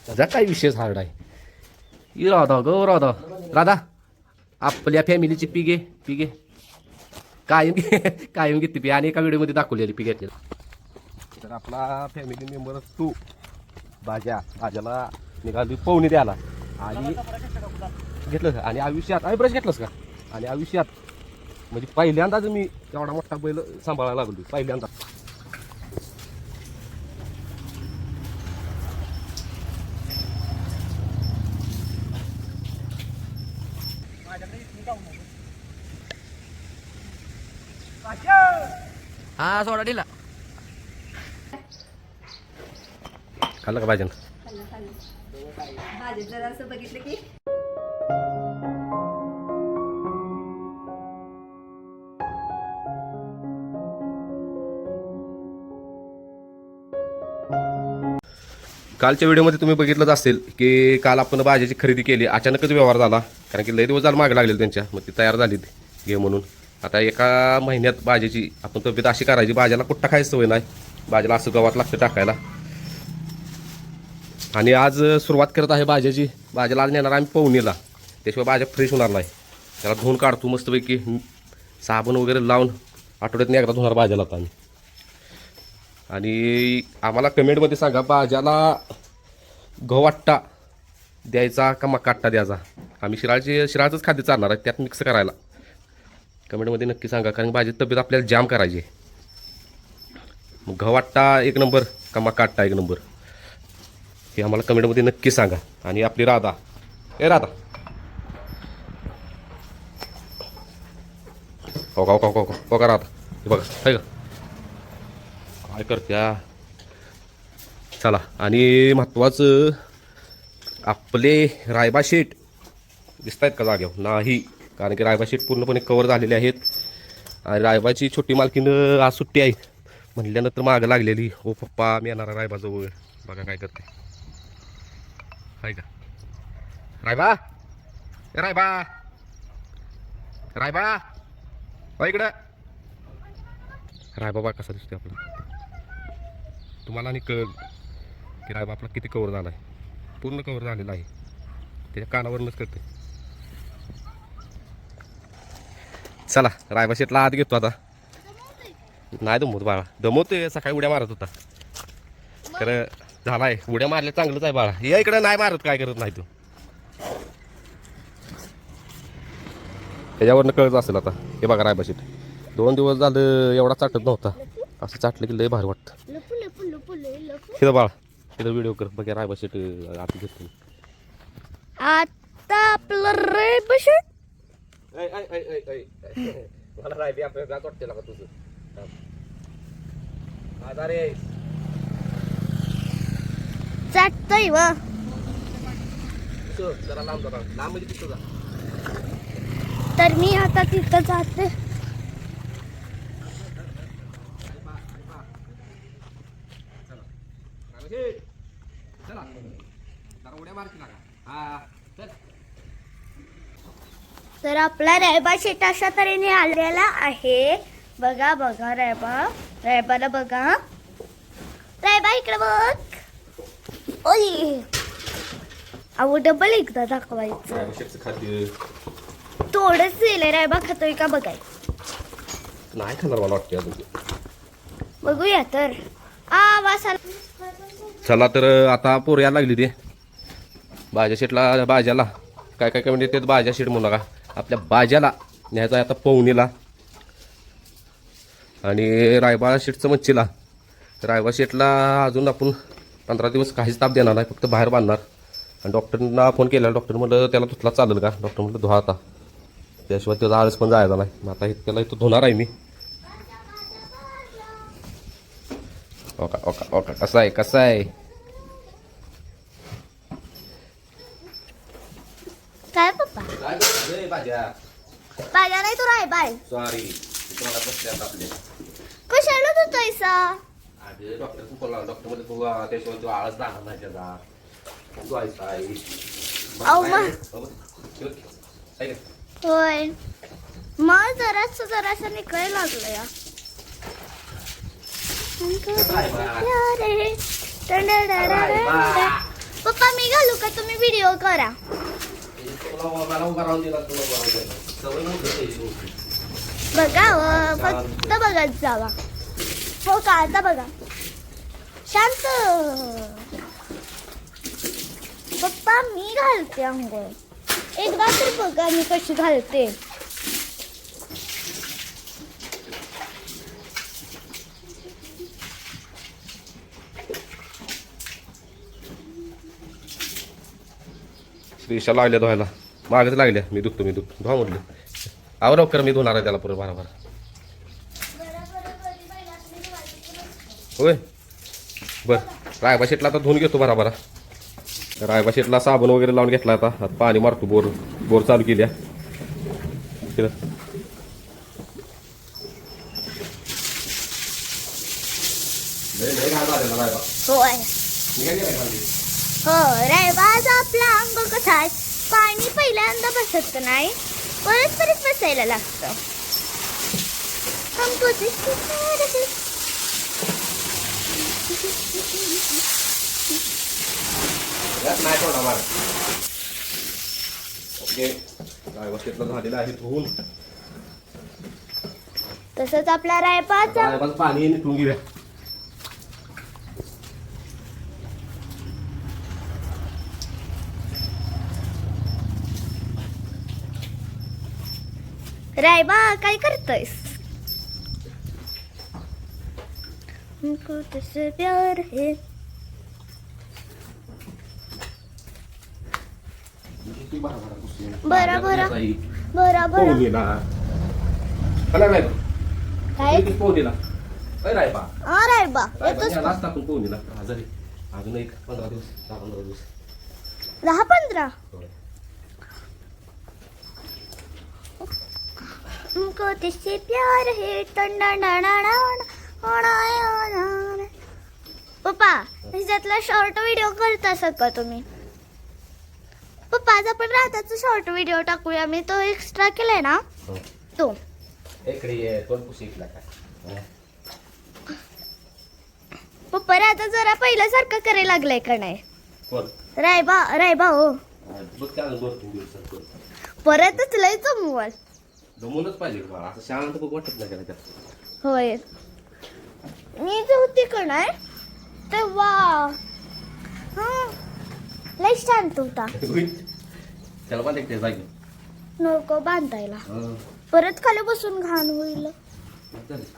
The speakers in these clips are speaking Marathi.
त्याचा काय विशेष हार्ड आहे राधा गो राधा राधा आपल्या फॅमिलीची पिगे कायम कायम घेते पी आणि एका व्हिडिओमध्ये दाखवलेली पी घेतलेली. तर आपला फॅमिली मेंबर तू भाज्याला निघाली पवनी द्यायला आणि घेतलं आणि आयुष्यात ब्रश घेतलंस का आणि आयुष्यात म्हणजे पहिल्यांदाच मी एवढा मोठा बैल सांभाळायला लागलो पहिल्यांदा. हा सोडा दिला खाल्लं का भाज्यानं भाजी जरा असं बघितलं की कालच्या व्हिडिओमध्ये तुम्ही बघितलंच असेल की काल आपण भाज्याची खरेदी केली. अचानकच व्यवहार झाला कारण की लय दिवस झाला मागे लागलेली त्यांच्या. मग ती तयार झाली घे म्हणून. आता एका महिन्यात भाज्याची आपण तब्येत अशी करायची भाज्याला कुठं खायची सवय नाही. भाज्याला असं गव्हात लागतं टाकायला. आणि आज सुरुवात करत आहे भाज्याची. भाज्याला आज नेणार आम्ही पवनीला. त्याशिवाय भाज्या फ्रेश होणार नाही. त्याला धुवून काढतो मस्तपैकी साबण वगैरे लावून आठवड्यातून एकदा धुणार भाज्याला आता आम्ही. आणि आम्हाला कमेंटमध्ये सांगा भाज्याला गव्हाट्टा द्यायचा का मकाट्टा द्यायचा. आम्ही शिराळचंच खाद्य चालणार आहे त्यात मिक्स करायला. कमेंटमध्ये नक्की सांगा कारण भाजी तब्येत आपल्याला जाम करायची आहे. मग गव्हाट्टा एक नंबर का मकाट्टा एक नंबर हे आम्हाला कमेंटमध्ये नक्की सांगा. आणि आपली राधा राधा हो का राधा हे बघा आहे का काय करत्या. चला आणि महत्त्वाचं आपले रायबा शेट दिसत आहेत का जाग्यावर नाही कारण की रायबा शेट पूर्णपणे कवर झालेले आहेत. आणि रायबाची छोटी मालकीनं आज सुट्टी आहे म्हणल्यानंतर मागं लागलेली. हो पप्पा मी येणार रायबाजवळ बघा काय करते आहे का रायबा रायबा रायबा हो इकडं रायबा बा कसा दिसतोय आपला तुम्हाला आणि कळलं की रायबा आपला किती कवर झाला आहे. पूर्ण कवर झालेला आहे त्याच्या कानावरूनच करते. चला रायबा शेटला आत घेतो आता. नाही दमवत बाळा दमवतोय सकाळी उड्या मारत होता खरं झाला आहे उड्या मारल्या चांगलंच आहे बाळा. या इकडं नाही मारत काय करत नाही तू त्याच्यावरनं कळत असेल आता. हे बघा रायबा शेट 2 दिवस झालं एवढा चाटत नव्हता. असं चाटलं की लय भारी वाटतं. तिथं बाळा तिथं व्हिडिओ कर बघा रायबा शेट आत घेतो. आता आपलं रायबा शेट मला रायबी आपल्या गात वाटते का तुझं रे चाटतोय व जरा लांब म्हणजे तिथं जा. तर मी आता तिथं जाते. तर आपला रायबा शेट अशा तऱ्हेने आलेला आहे. बघा बघा रायबाला बघा. रायबा इकडे बघ. ओय अहो डबल एकदा दाखवायचं. थोडंच दिलंय रायबा खातोय का बघाय नाही खाणार मला वाटते अजून. बघूया तर चला तर आता पोर यायला लागली ते भाज्या शेटला. भाज्याला काय काय म्हणजे ते भाज्या शेट म्हणू नका आपल्या भाज्याला न्यायचं आहे आता पवनीला. आणि रायबा शेटचं मच्छीला रायबा शेटला अजून आपण 15 दिवस काहीच ताप देणार नाही फक्त बाहेर बांधणार. आणि डॉक्टरना फोन केला. डॉक्टर म्हटलं त्याला धुतला चालेल का. डॉक्टर म्हटलं धुवा आता त्याशिवाय त्याचा आळस पण जायचा नाही. मग आता त्याला इथं धुणार आहे मी. ओका ओका ओका कसं आहे काय पप्पा भाज्या भाज्या नाही तू रायबाय सॉरी तुम्हाला बसल्यात आपले कशाला तू तैसा डॉक्टर मध्ये त्याशिवाय तो आळस जाणार नाही त्याचा. अहो मग होय मग जरासं निकाय लागलं या पप्पा मी घालू का तुम्ही व्हिडिओ करा बघा फक्त बघत जावा हो का आता बघा शांत पप्पा मी घालते अंघोळ एकदा तर बघा मी कशी घालते श्रीशा लागल्या धुवायला मागच लागल्या मी दुखतो धुवा म्हटलं आवराव कर मी धुणार आहे त्याला पुढे बरोबर होय बर रायबा शेटला आता धुवून घेतो बराबर रायबा शेटला साबण वगैरे लावून घेतला आता पाणी मारतो बोर चालू केली होय हो रायबाज आपला अंग कसा आहे पाणी पहिल्यांदा बसत नाही परत बसायला लागतं झालेला आहे धुवून तसंच आपला रायबाचा पाणी निघून घेऊया रायबा काय करतोयस हमको तुझसे प्यार है बरा काय रायबा येतोस अजून एक 15 दिवस 10-15 हमको तुझसे प्यार है पप्पा ह्याच्यातला शॉर्ट व्हिडिओ करता का तुम्ही पप्पा आज आपण राधाचा शॉर्ट व्हिडिओ टाकूया मी तो एक्स्ट्रा केलाय ना तो पप्पा राधा जरा पहिल्यासारखं करायला लागलाय का नाही रायबा हो परतच लय जमवाल जमूनच पाहिजे असं शांत खूप वाटत नाही त्याला होय मी जे होती का नाही तेव्हा लय शांत होता त्याला पण एक जागी नको बांधायला परत खाली बसून घाण होईल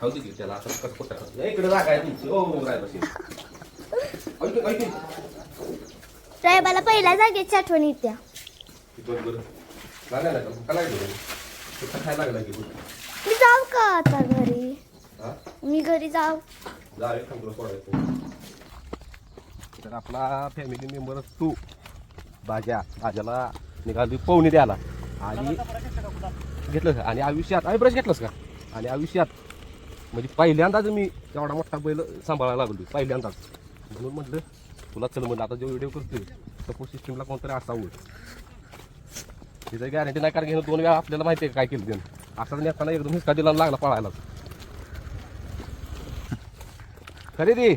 खाऊ दे त्याला असं कसं कुठं इकडे जागा आहे तुमची ओ रायबाला पहिल्या जागेची आठवण येत्या मी जाऊ का आता घरी मी घरी जाऊ तर आपला फॅमिली मेंबर तू भाज्याला निघाली पोहणी द्यायला आणि घेतलं आणि आयुष्यात ब्रश घेतलंस का आणि आयुष्यात म्हणजे पहिल्यांदाच मी एवढा मोठा बैल सांभाळायला लागलो पहिल्यांदाच म्हणून म्हटलं तुला चल म्हणलं आता जो व्हिडिओ करतोय सपोज सिस्टीमला कोणतरी असावं तिचं गॅरंटी नाही कारण घेणं 2 वेळा आपल्याला माहिती आहे काय केलं त्यानं असाच नेताना एकदम हिसका दिला लागला पळायला खरेदी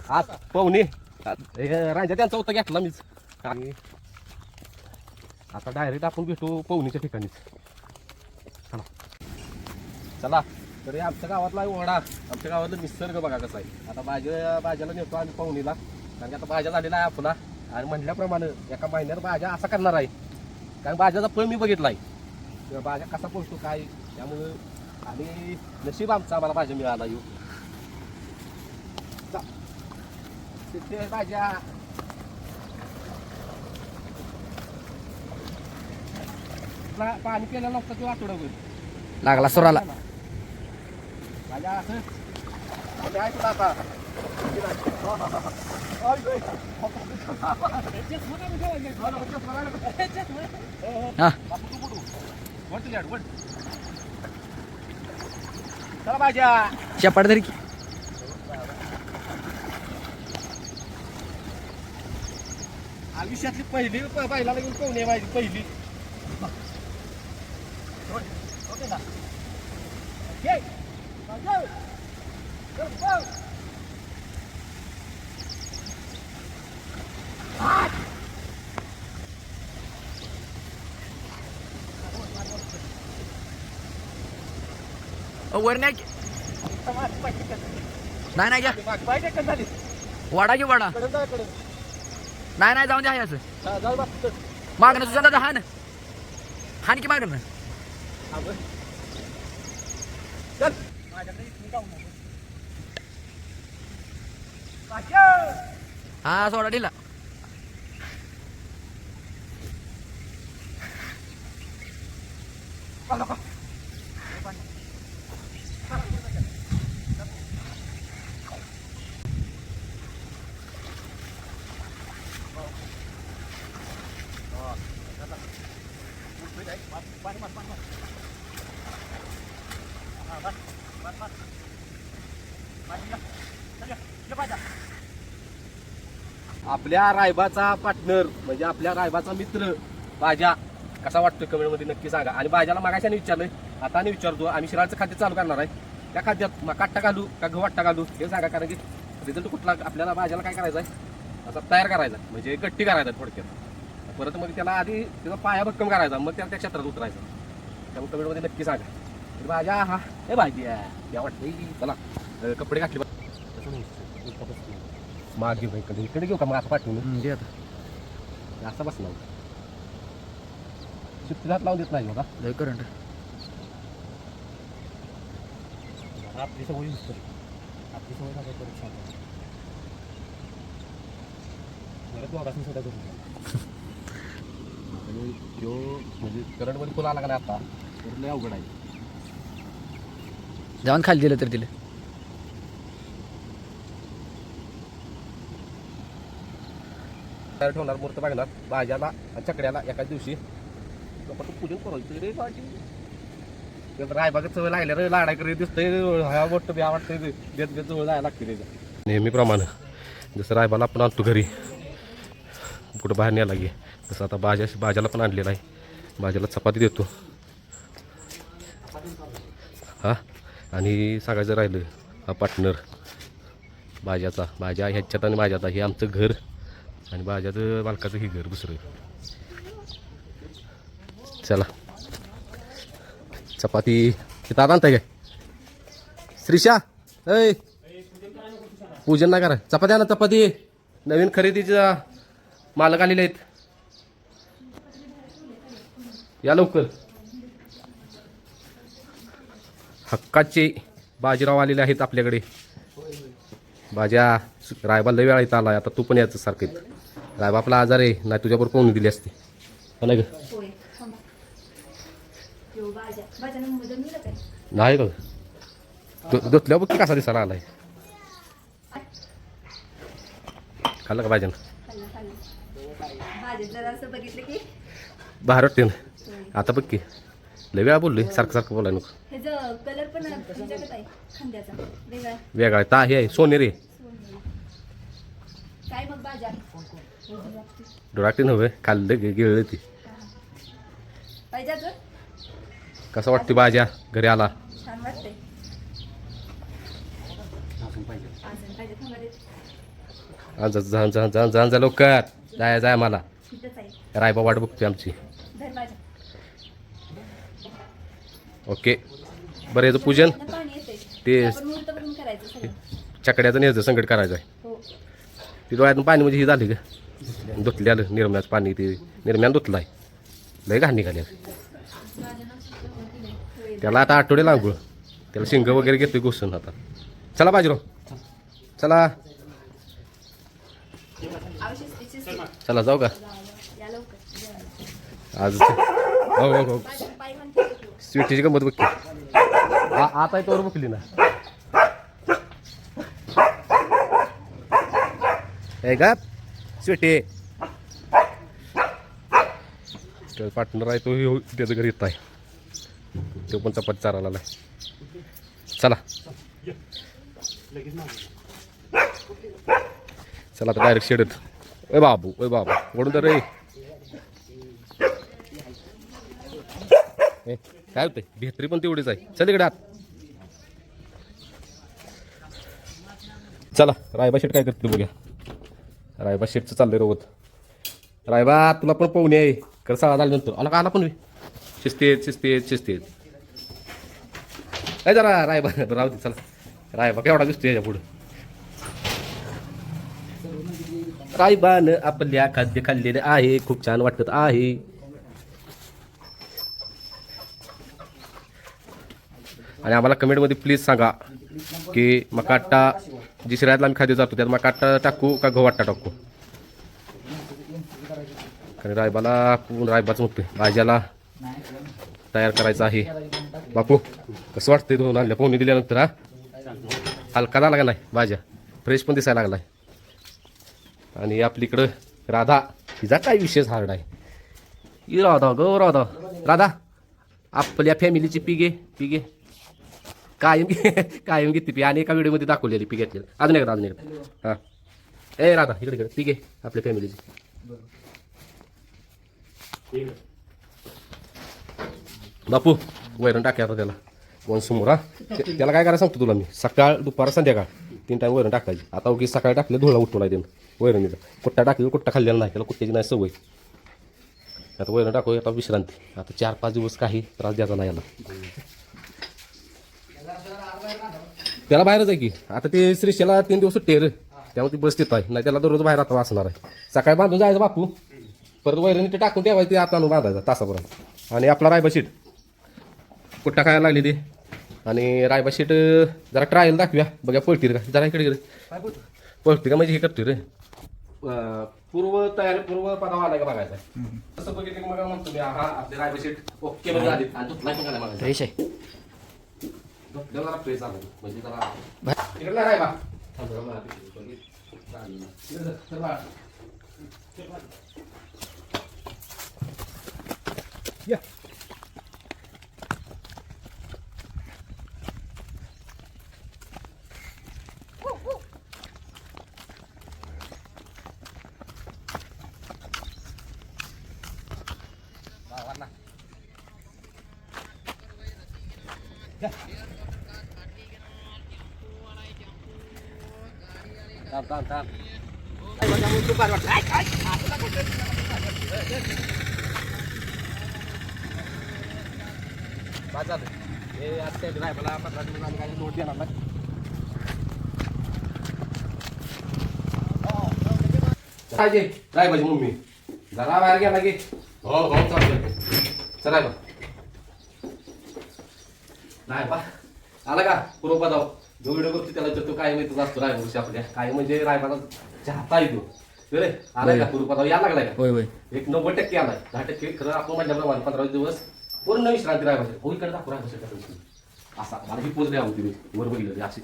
आज पाहुणे राजा त्यांचा होता घेतला मीच आणि आता डायरेक्ट आपण भेटू पाहुणीच्या ठिकाणीच चला तरी आमच्या गावातला ओढा आमच्या गावातला निसर्ग बघा कसा आहे आता भाज्याला नेतो आम्ही पाहुणीला कारण की आता भाज्या झालेला आहे आपला आणि म्हटल्याप्रमाणे एका महिन्यात भाज्या असा करणार आहे कारण भाज्याचा फळ मी बघितला आहे भाज्या कसा पोचतो काय त्यामुळं आणि नशीब आमचा आम्हाला भाज्या मिळाला येऊ तिथे भाज्या पाणी केलं नसतं तो आठवडा होईल लागला सुराला भाज्या असं आहे तुला आता चला भाज्या चपाट तरी आयुष्यातली पहिली बैलाला घेऊन कोण आहे माझी पहिली. ओके ना. घे. जाऊ. जाऊ. वर नाही नाही घ्या पाहिजे का झाली वाडा घे वाडा कडे जा कडे. नाही नाही जाऊन द्या याचं जाऊ बा. मागणं तुझ्या दादा हान हान की मागणं चल. हा सोडा दिला आपल्या रायबाचा पार्टनर म्हणजे आपल्या रायबाचा मित्र बाजा कसा वाटतोय कमेंट मध्ये नक्की सांगा. आणि बाजाला मागाशाने विचारलंय, आता नाही विचारतो. आम्ही शिराळचं खाद्य चालू करणार आहे. त्या खाद्यात मग काट्टा घालू का गहू वाट्टा घालू हे सांगा. कारण की रिझल्ट कुठला आपल्याला बाजाला काय करायचं आहे, असा तयार करायचा म्हणजे गट्टी करायचा थोडक्यात. परत मग त्याला आधी त्याचा पाया भक्कम करायचा, मग त्याला त्या क्षेत्रात उतरायचं. त्यामुळे कमेंट मध्ये नक्की सांगा. बाजा हा हे भाजी या वाटते. चला कपडे घातले माग घेऊ इकडे इकडे घेऊ का मग असं पाठवून घे आता असं बसला सुट्टी हात लावून देत नाही बघा. लय करंट आपली सवय आपली सवय काय परीक्षा परत वागासून सुद्धा करू. आणि तो म्हणजे करंट मध्ये फुल आला का नाही आता तर लय अवघड आहे. जाऊन खाली दिलं तर दिलं तयार ठेवणार मूर्त बघणार भाज्याला आणि चकड्याला एकाच दिवशी पूजन करायचं रे भाजी. रायबागत सवय लागल्या रे लाडाय करे दिसतंय ह्या वाटतं बी आवडतंय देत देत जवळ जायला लागते त्याच्या नेहमीप्रमाणे. जसं रायबाला आपण आणतो घरी कुठं बाहेर न्यायला गे तसं आता भाज्याला पण आणलेलं आहे. भाज्याला चपाती देतो हा. आणि सांगायचं राहिलं हा पार्टनर भाज्याचा भाज्या ह्याच्यात आणि माझ्यात हे आमचं घर आणि भाज्याचं मालकाचं हे घर दुसरं. चला चपाती तिथं आता आणताय काय श्रीषा ऐ पूजन नाही करा. चपाती आणा चपाती. नवीन खरेदीचा मालक आलेले आहेत या लवकर. हक्काचे बाजीराव आलेले आहेत आपल्याकडे. भाज्या रायबा लय वेळा इथं आला आता तू पण यायचं सारखं. रायबा आपला आजार आहे नाही तुझ्याबरोबर पाहुणे दिली असते नाही ग. नाही बघ धुतल्या बघ की कसा दिसायला आलाय. खाल्लं का भाज्यानं बाहेर वाटते ना. आता बघ की लय वेळा बोललोय सारखं सारखं बोलाय नको. वेगळा ता हे आहे सोनेरी डोळाटी नव्हे खाल्लं गिळलं ती. कसं वाटते भाज्या घरी आला. जा लवकर जाय जाय मला रायबा वाट बघते आमची. ओके बरं याचं पूजन ते चकड्याचं न्यायचं संकट करायचं आहे. ती डोळ्यातून पाणी म्हणजे ही झाली का धुतले आलं निर्म्याचं पाणी ते निर्म्यानं धुतलं आहे. लय घाण निघाली त्याला आता आठवडे लागू त्याला शिंग वगैरे घेतोय घुसून आता. चला बाजीराव चला चला जाऊ का आज. हो हो हो स्वीटीची गंमत बघ की आता तोवर बघली ना हे का स्वीटी पार्टनर आहे तो त्याचं घरी येत आहे. तो पण चपाती चारायला आलाय. चला चला आता डायरेक्ट शेडत ओय बाबू ओढून तर रे. ए, काय होतंय भेत्री पण तेवढीच आहे. चल इकडे आत. चला रायबा शेट काय करते बघूया. रायबा शेटचं चाललंय रोवत. रायबा तुला पण पाहुणे आहे कर सळा झाल्यानंतर आला का आला पण शिस्तेत काय जरा रायबा राहू दे. चला रायबा केवढा दिसतोय याच्या पुढं. रायबान आपल्या खाद्य खाल्लेले आहे खूप छान वाटत आहे. आणि आम्हाला कमेंटमध्ये प्लीज सांगा की मकाटा जी शिरायतला आम्ही खाद्य जातो त्यात मकाटा टाकू का गहू वाटा टाकू. कारण रायबाच म्हणतोय भाज्याला तयार करायचं आहे. बापू कसं वाटतंय दोन आणल्या पोहणी दिल्यानंतर. हा हलका झाला का नाही भाज्या फ्रेश पण दिसायला लागलाय. आणि आपलीकडं राधा तिचा काय विशेष हार्ड आहे. ही राधा आपल्या फॅमिलीची पिगे कायम घेते पी. आणि एका व्हिडिओमध्ये दाखवलेली पी घेतलेली. अजून एकदा हां ए राधा इकडे पिगे आपल्या फॅमिलीची. बापू वैरण टाक्या आता त्याला वन समोर. हा त्याला काय करायला सांगतो तुला मी. सकाळ दुपार संध्याकाळ 3 टाइम वैरण टाकायची. आता उगी सकाळी टाकले धुळा उठून आहे त्यानं वैरणीचा. कुट्टा टाकले कुट्टा खाल्लेला नाही त्याला कुट्ट्याची नाही सवय. आता वैरण टाकू आता विश्रांती. आता 4-5 दिवस काही त्रास द्यायचा नाही याला. त्याला बाहेरच आहे की आता ते श्रीशेला 3 दिवस सुट्टी रे त्यामुळे ती बस तिथं आहे. नाही त्याला दररोज बाहेर आता असणार आहे. सकाळी बांधून जायचं बापू परत वैरण ते टाकून ठेवायचं. ते आता आणून बांधायचा तासापर्यंत. आणि आपला रायबा शीट कुट्टा खायला लागली ते. आणि रायबा शीट जरा ट्रायल दाखवूया बघा पळतील का. जरा इकडे पळतील का म्हणजे हे करतोय रे पूर्व पदावा आलाय का बघायचा. तसं बघितलं मग म्हणतो मी हा आपले रायबा शीट ओके मध्ये आले आणि तुला पण काय मागायचं जरा प्रेस आलो म्हणजे जरा इकडे रायबा या थांब हे आता ड्रायव्हरला 15 मिनिट काही नोट देणार नाही. ड्रायव्हरची मम्मी जरा बाहेर गेला की हो चालू चला रायबा आला का पूर्व पदाव जो व्हिडिओ बघतो त्याला तर तो काय माहिती असतो रायबाशी आपल्या काय म्हणजे रायबाला चाहता येतो रे. आलाय का पूर्व पदाव यायला लागलाय का. एक 90% आलाय. 10% खरं आपण म्हटल्याप्रमाणे 15 दिवस पूर्ण विश्रांती रायबाशी. हो इकडे दाखवू रायबाशी असा मला ही पोच द्या होती वर बघितलं अशी